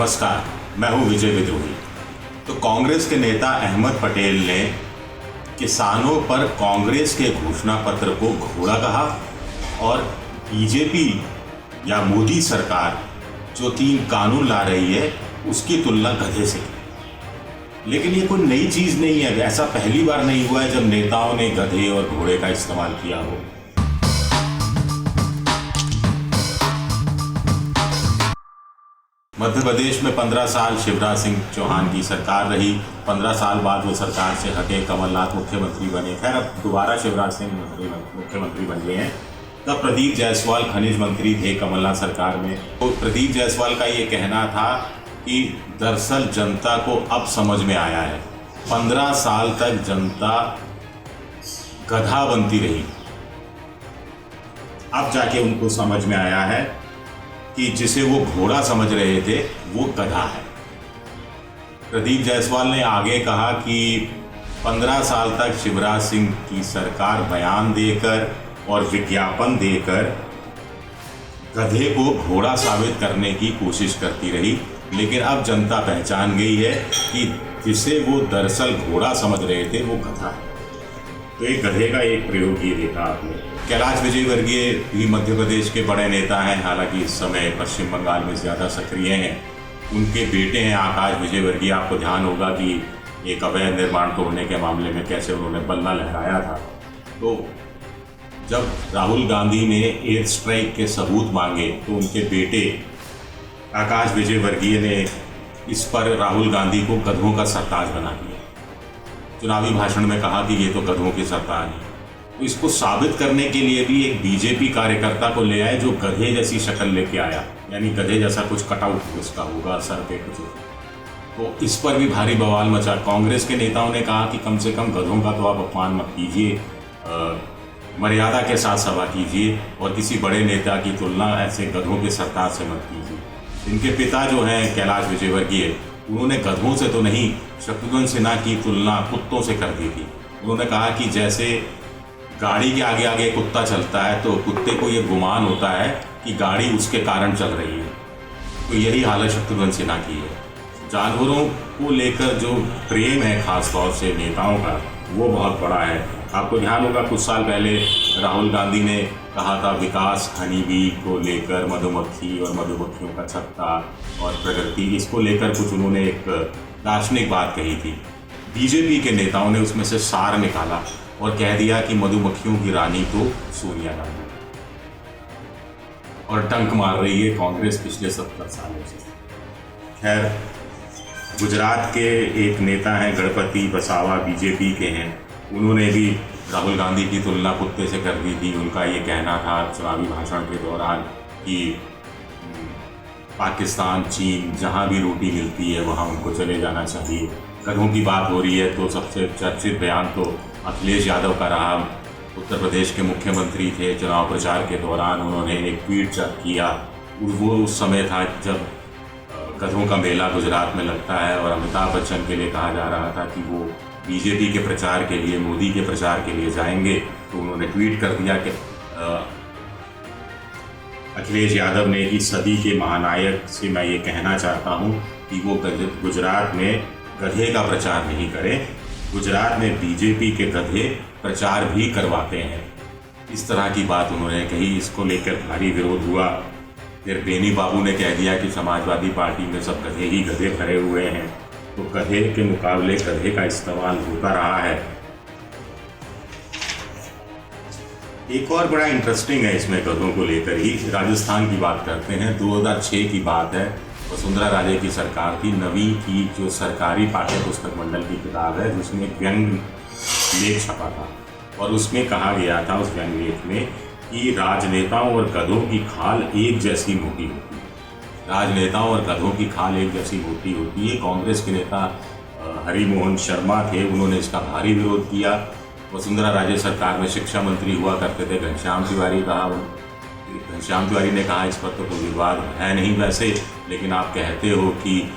नमस्कार, मैं हूं विजय विद्रोही। तो कांग्रेस के नेता अहमद पटेल ने किसानों पर कांग्रेस के घोषणा पत्र को घोड़ा कहा और बीजेपी या मोदी सरकार जो 3 कानून ला रही है उसकी तुलना गधे से की। लेकिन ये कोई नई चीज नहीं है, ऐसा पहली बार नहीं हुआ है जब नेताओं ने गधे और घोड़े का इस्तेमाल किया हो। मध्य प्रदेश में 15 साल शिवराज सिंह चौहान की सरकार रही। 15 साल बाद वो सरकार से हटे, कमलनाथ मुख्यमंत्री बने। खैर अब दोबारा शिवराज सिंह मुख्यमंत्री बन गए हैं। तब प्रदीप जायसवाल खनिज मंत्री थे कमलनाथ सरकार में। तो प्रदीप जायसवाल का ये कहना था कि दरअसल जनता को अब समझ में आया है, 15 साल तक जनता गधा बनती रही, अब जाके उनको समझ में आया है कि जिसे वो घोड़ा समझ रहे थे वो गधा है। प्रदीप जायसवाल ने आगे कहा कि 15 साल तक शिवराज सिंह की सरकार बयान देकर और विज्ञापन देकर गधे को घोड़ा साबित करने की कोशिश करती रही, लेकिन अब जनता पहचान गई है कि जिसे वो दरअसल घोड़ा समझ रहे थे वो गधा है। तो एक गधे का एक प्रयोग ये देखा आपने। कैलाश विजयवर्गीय भी मध्य प्रदेश के बड़े नेता हैं, हालांकि इस समय पश्चिम बंगाल में ज़्यादा सक्रिय हैं। उनके बेटे हैं आकाश विजयवर्गीय। आपको ध्यान होगा कि एक अवैध निर्माण तोड़ने के मामले में कैसे उन्होंने बल्ला लहराया था। तो जब राहुल गांधी ने एयर स्ट्राइक के सबूत मांगे तो उनके बेटे आकाश विजयवर्गीय ने इस पर राहुल गांधी को गधों का सरताज बना दिया। चुनावी भाषण में कहा कि ये तो गधों की सरकार है। तो इसको साबित करने के लिए भी एक बीजेपी कार्यकर्ता को ले आए जो गधे जैसी शक्ल लेके आया, यानी गधे जैसा कुछ कटआउट उसका होगा सर पे कुछ। तो इस पर भी भारी बवाल मचा। कांग्रेस के नेताओं ने कहा कि कम से कम गधों का तो आप अपमान मत कीजिए, मर्यादा के साथ सभा कीजिए और किसी बड़े नेता की तुलना ऐसे गधों के सरताज से मत कीजिए। इनके पिता जो हैं कैलाश विजयवर्गीय, उन्होंने गधों से तो नहीं, शत्रुघ्न सिन्हा की तुलना कुत्तों से कर दी थी। उन्होंने कहा कि जैसे गाड़ी के आगे आगे कुत्ता चलता है तो कुत्ते को ये गुमान होता है कि गाड़ी उसके कारण चल रही है। तो यही हालत शत्रुघ्न सिन्हा की है। जानवरों को लेकर जो प्रेम है खास तौर से नेताओं का, वो बहुत बड़ा है। आपको ध्यान होगा कुछ साल पहले राहुल गांधी ने कहा था विकास हनी बी को लेकर, मधुमक्खी और मधुमक्खियों का छत्ता और प्रगति, इसको लेकर कुछ उन्होंने एक दार्शनिक बात कही थी। बीजेपी के नेताओं ने उसमें से सार निकाला और कह दिया कि मधुमक्खियों की रानी तो सोनिया गांधी, और डंक मार रही है कांग्रेस पिछले 70 सालों से। खैर, गुजरात के एक नेता हैं गणपति वसावा, बीजेपी के हैं, उन्होंने भी राहुल गांधी की तुलना कुत्ते से कर दी थी। उनका ये कहना था चुनावी भाषण के दौरान कि पाकिस्तान, चीन, जहाँ भी रोटी मिलती है वहाँ उनको चले जाना चाहिए। गधों की बात हो रही है तो सबसे चर्चित बयान तो अखिलेश यादव का रहा। उत्तर प्रदेश के मुख्यमंत्री थे, चुनाव प्रचार के दौरान उन्होंने एक ट्वीट किया। वो उस समय था जब गधों का मेला गुजरात में लगता है और अमिताभ बच्चन के लिए कहा जा रहा था कि वो बीजेपी के प्रचार के लिए, मोदी के प्रचार के लिए जाएंगे। तो उन्होंने ट्वीट कर दिया कि अखिलेश यादव ने कि सदी के महानायक से मैं ये कहना चाहता हूँ कि वो गुजरात में गधे का प्रचार नहीं करें। गुजरात में बीजेपी के गधे प्रचार भी करवाते हैं। इस तरह की बात उन्होंने कही। इसको लेकर भारी विरोध हुआ। फिर बेनी बाबू ने कह दिया कि समाजवादी पार्टी में सब गधे ही गधे भरे हुए हैं। तो गधे के मुकाबले गधे का इस्तेमाल होता रहा है। एक और बड़ा इंटरेस्टिंग है इसमें गधों को लेकर ही, राजस्थान की बात करते हैं। 2006 की बात है, वसुंधरा राजे की सरकार थी। नवी की जो सरकारी पाठ्य पुस्तक मंडल की किताब है जिसमें एक व्यंग लेख छपा था और उसमें कहा गया था, उस व्यंग लेख में, कि राजनेताओं और गधों की खाल एक जैसी मोटी होती है। राजनेताओं और गधों की खाल एक जैसी मोटी होती है। कांग्रेस के नेता हरिमोहन शर्मा थे, उन्होंने इसका भारी विरोध किया। वसुंधरा राजे सरकार में शिक्षा मंत्री हुआ करते थे घनश्याम तिवारी ने कहा इस पर तो कोई विवाद है नहीं वैसे, लेकिन आप कहते हो कि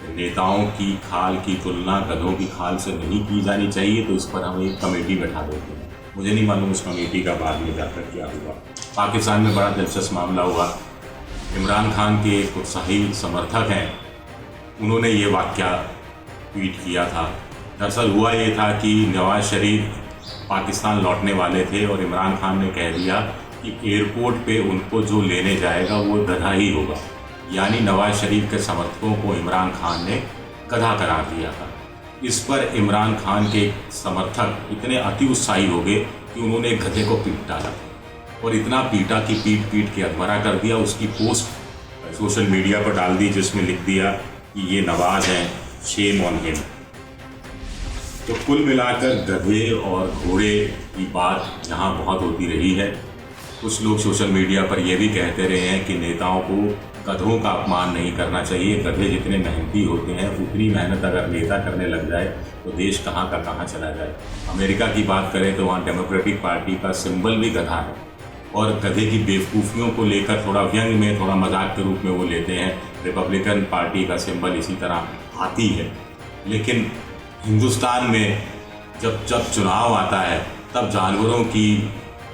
नेताओं की खाल की तुलना गधों की खाल से नहीं की जानी चाहिए, तो इस पर हम एक कमेटी बैठा देते हैं। मुझे नहीं मालूम उस कमेटी का बाद में जाकर क्या हुआ। पाकिस्तान में बड़ा दिलचस्प मामला हुआ। इमरान खान के एक उत्साही समर्थक हैं उन्होंने ये वाक्य ट्वीट किया था। दरअसल हुआ ये था कि नवाज शरीफ पाकिस्तान लौटने वाले थे और इमरान खान ने कह दिया कि एयरपोर्ट पे उनको जो लेने जाएगा वो गधा ही होगा, यानी नवाज शरीफ के समर्थकों को इमरान खान ने गधा करार दिया था। इस पर इमरान खान के समर्थक इतने अति उत्साही हो गए कि उन्होंने एक गधे को पीट डाला और इतना पीटा कि पीट पीट के अधमरा कर दिया। उसकी पोस्ट सोशल मीडिया पर डाल दी जिसमें लिख दिया कि ये नवाज हैं, शेम ऑन हिम। तो कुल मिलाकर गधे और घोड़े की बात यहाँ बहुत होती रही है। कुछ लोग सोशल मीडिया पर यह भी कहते रहे हैं कि नेताओं को गधों का अपमान नहीं करना चाहिए। गधे जितने मेहनती होते हैं उतनी मेहनत अगर नेता करने लग जाए तो देश कहाँ का कहाँ चला जाए। अमेरिका की बात करें तो वहाँ डेमोक्रेटिक पार्टी का सिंबल भी गधा है और गधे की बेवकूफ़ियों को लेकर थोड़ा व्यंग में, थोड़ा मजाक के रूप में वो लेते हैं। रिपब्लिकन पार्टी का सिंबल इसी तरह हाथी है। लेकिन हिंदुस्तान में जब चुनाव आता है तब जानवरों की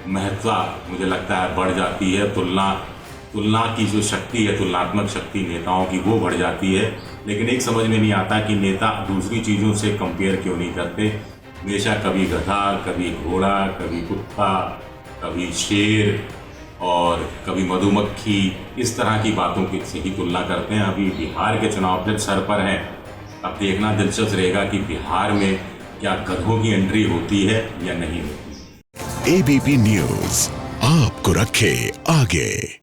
महत्ता मुझे लगता है बढ़ जाती है। तुलना की जो शक्ति है, तुलनात्मक शक्ति नेताओं की, वो बढ़ जाती है। लेकिन एक समझ में नहीं आता कि नेता दूसरी चीज़ों से कंपेयर क्यों नहीं करते। हमेशा कभी गधा, कभी घोड़ा, कभी कुत्ता, कभी शेर और कभी मधुमक्खी, इस तरह की बातों की से ही तुलना करते हैं। अभी बिहार के चुनाव फिर सर पर हैं। अब देखना दिलचस्प रहेगा कि बिहार में क्या गधों की एंट्री होती है या नहीं होती। एबीपी न्यूज़ आपको रखे आगे।